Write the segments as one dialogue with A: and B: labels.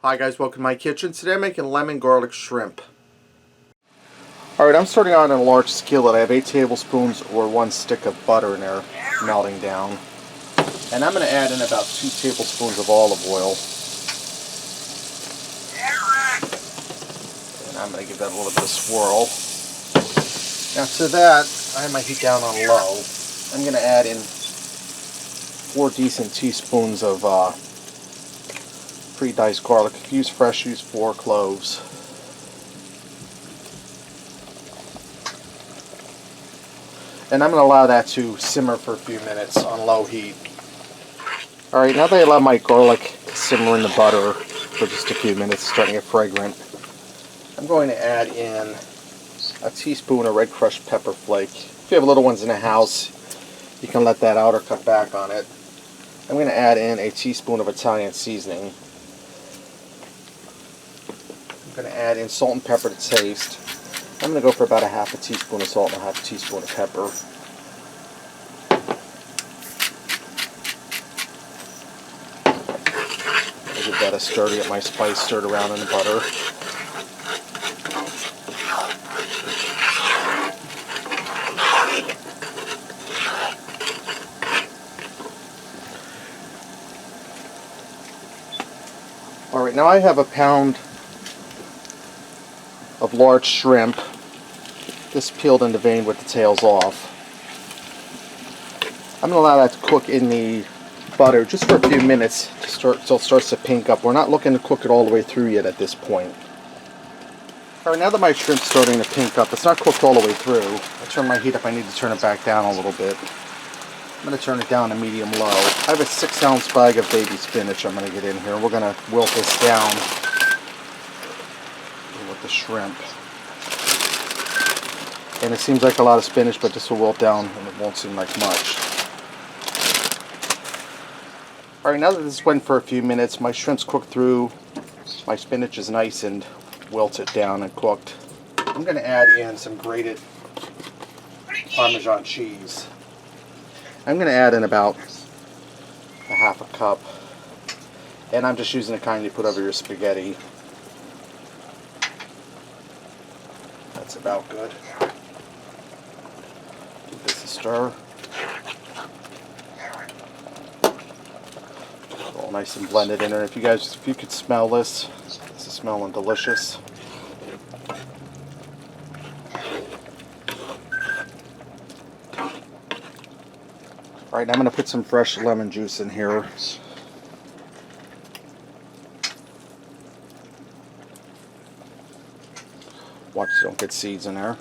A: Hi guys, welcome to my kitchen. Today I'm making lemon garlic shrimp. Alright, I'm starting out in a large skillet. I have 8 tablespoons or 1 stick of butter in there melting down. And I'm going to add in about 2 tablespoons of olive oil. And I'm going to give that a little bit of swirl. Now to that, I have my heat down on low. I'm going to add in 4 decent teaspoons of pre-diced garlic. If you use fresh, use 4 cloves. And I'm going to allow that to simmer for a few minutes on low heat. Alright, now that I allow my garlic to simmer in the butter for just a few minutes, it's starting to get fragrant, I'm going to add in a teaspoon of red crushed pepper flake. If you have little ones in the house, you can let that out or cut back on it. I'm going to add in a teaspoon of Italian seasoning. I'm going to add in salt and pepper to taste. I'm going to go for about a half a teaspoon of salt and a half a teaspoon of pepper. I'll give that a stir to get my spice stirred around in the butter. Alright, now I have a pound of large shrimp, this peeled and deveined with the tails off. I'm going to allow that to cook in the butter just for a few minutes till it starts to pink up. We're not looking to cook it all the way through yet at this point. Alright, now that my shrimp's starting to pink up, it's not cooked all the way through. I turn my heat up. I need to turn it back down a little bit. I'm going to turn it down to medium-low. I have a 6-ounce bag of baby spinach I'm going to get in here. We're going to wilt this down with the shrimp. And it seems like a lot of spinach, but this will wilt down and it won't seem like much. Alright, now that this went for a few minutes, my shrimp's cooked through, my spinach is nice and wilted down and cooked. I'm going to add in some grated Parmesan cheese. I'm going to add in about a half a cup. And I'm just using the kind you put over your spaghetti. That's about good. Give this a stir. All nice and blended in there. If you could smell this is smelling delicious. Alright, now I'm going to put some fresh lemon juice in here. Watch you don't get seeds in there.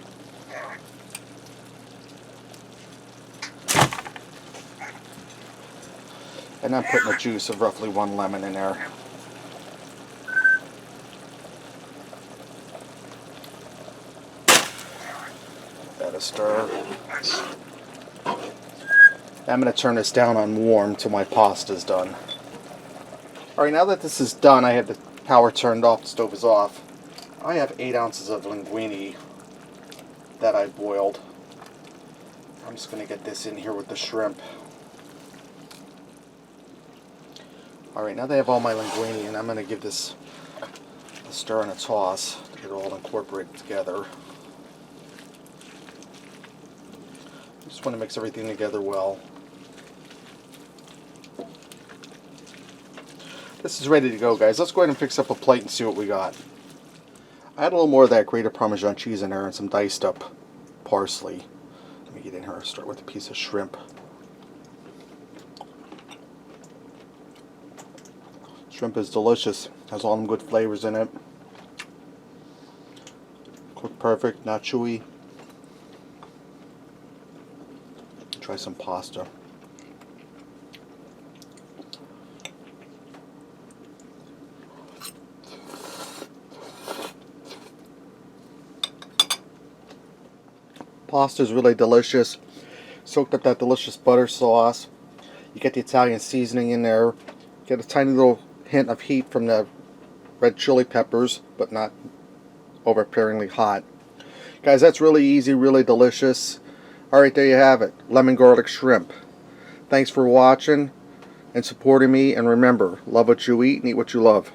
A: And I'm putting the juice of roughly 1 lemon in there. Give that a stir. I'm going to turn this down on warm until my pasta's done. Alright, now that this is done, I have the power turned off, the stove is off. I have 8 ounces of linguine that I boiled. I'm just going to get this in here with the shrimp. Alright, now that I have all my linguine in, I'm going to give this a stir and a toss to get it all incorporated together. Just want to mix everything together well. This is ready to go, guys. Let's go ahead and fix up a plate and see what we got. I had a little more of that grated Parmesan cheese in there and some diced up parsley. Let me get in here. Start with a piece of shrimp. Shrimp is delicious. Has all them good flavors in it. Cooked perfect, not chewy. Try some pasta. Pasta is really delicious. Soaked up that delicious butter sauce. You get the Italian seasoning in there. Get a tiny little hint of heat from the red chili peppers, but not overbearingly hot. Guys, that's really easy, really delicious. Alright, there you have it. Lemon garlic shrimp. Thanks for watching and supporting me. And remember, love what you eat and eat what you love.